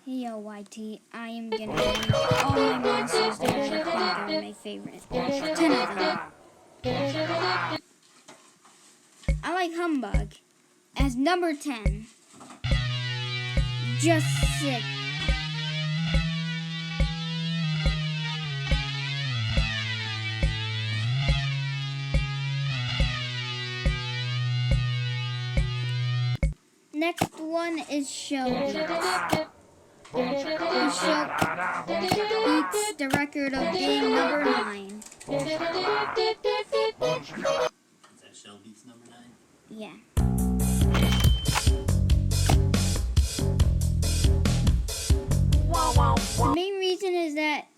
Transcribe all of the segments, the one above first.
Hey yo, YT, I am gonna name all my monsters that I think are my favorite. 10 of them. I like Humbug as number 10. Just sick. Next one is Shelby. Who beats the record of being number 9. Is that Shelby's number 9? Yeah. The main reason is that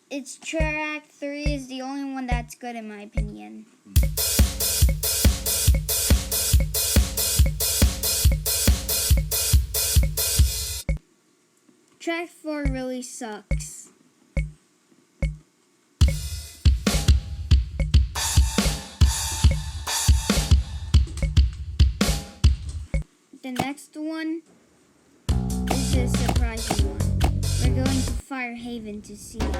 its track 3 is the only one that's good in my opinion. Track 4 really sucks. The next one is a surprising one. We're going to Fire Haven to see it.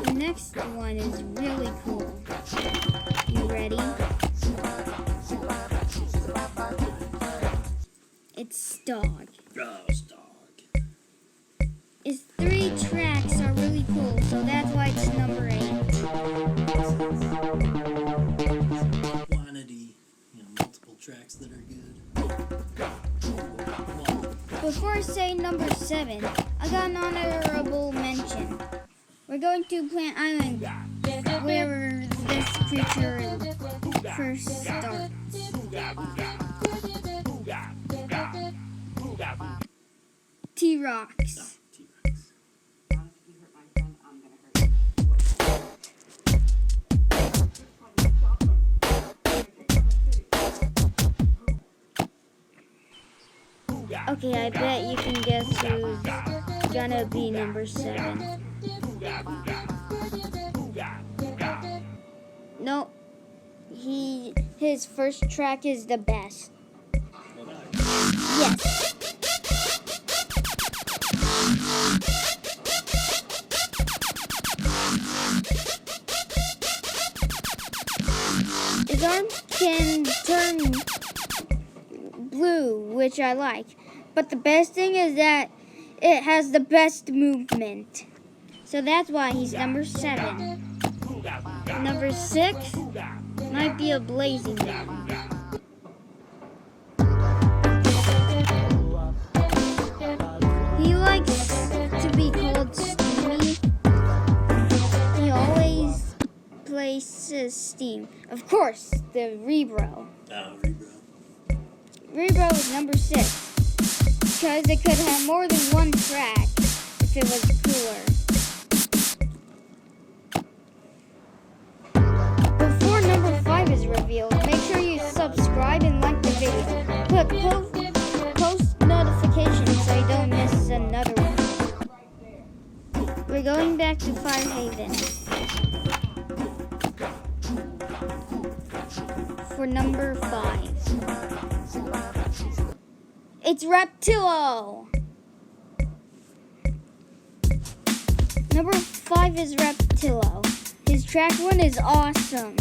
The next one is really cool. You ready? It's Dog. Oh, it's Dog. Its 3 tracks are really cool, so that's why it's number 8. Quantity, multiple tracks that are good. Before I say number 7, I got an honorable mention. We're going to Plant Island, where this creature first starts. T-Rox. Okay, I bet you can guess who's gonna be number 7. No, his first track is the best. Yes. His arms can turn blue, which I like. But the best thing is that it has the best movement. So that's why he's number 7. Number 6 might be a blazing one. He likes to be called Steamy. He always places Steam. Of course, the Rebro. Rebro is number 6. Because it could have more than one track if it was cooler. Before number 5 is revealed, make sure you subscribe and like the video. Put post notifications so you don't miss another one. We're going back to Fire Haven for number 5. It's Repatillo. Number 5 is Repatillo. His track 1 is awesome.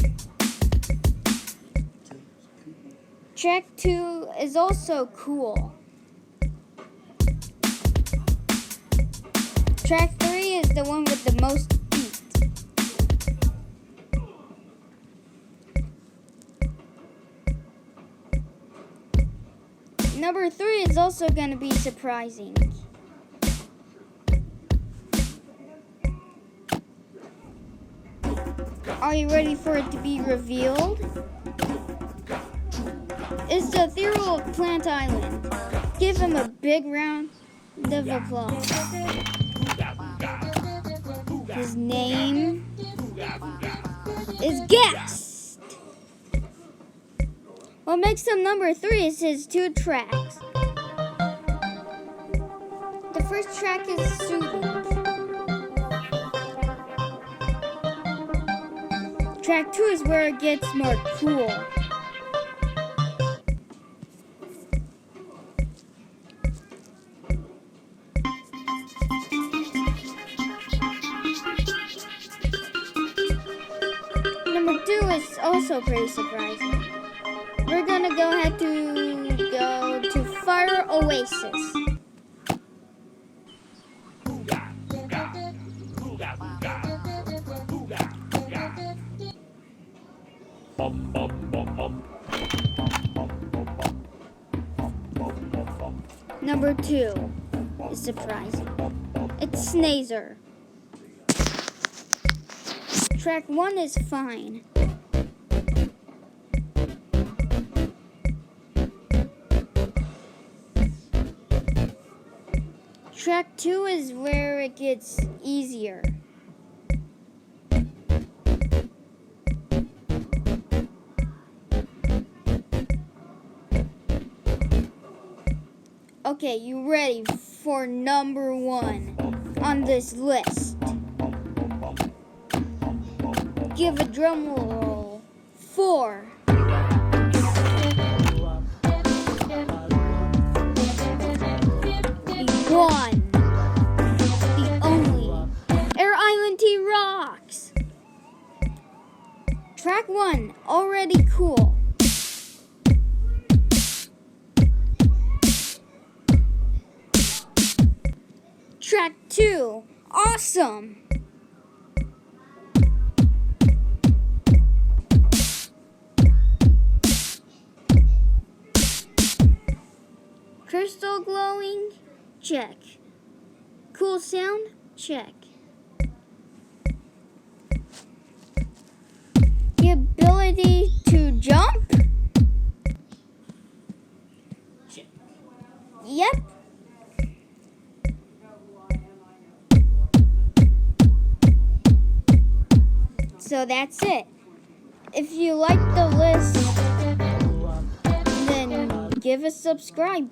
Track 2 is also cool. Track 3 is the one with the most beat. Number 3 is also going to be surprising. Are you ready for it to be revealed? It's the Ethereal of Plant Island. Give him a big round of applause. His name is Guest. What makes him number 3 is his 2 tracks. The first track is Soothing. Track 2 is where it gets more cool. that's also pretty surprising. We're gonna go ahead to go to Fire Oasis. Number 2 is surprising. It's Snazer. Track 1 is fine. Track 2 is where it gets easier. Okay, you ready for number 1 on this list? Give a drum roll. 4. One. The only Air Island T-Rox. Track 1, already cool. Track 2, awesome. Crystal glowing? Check. Cool sound? Check. The ability to jump? Check. Yep. So that's it. If you like the list, then give a subscribe.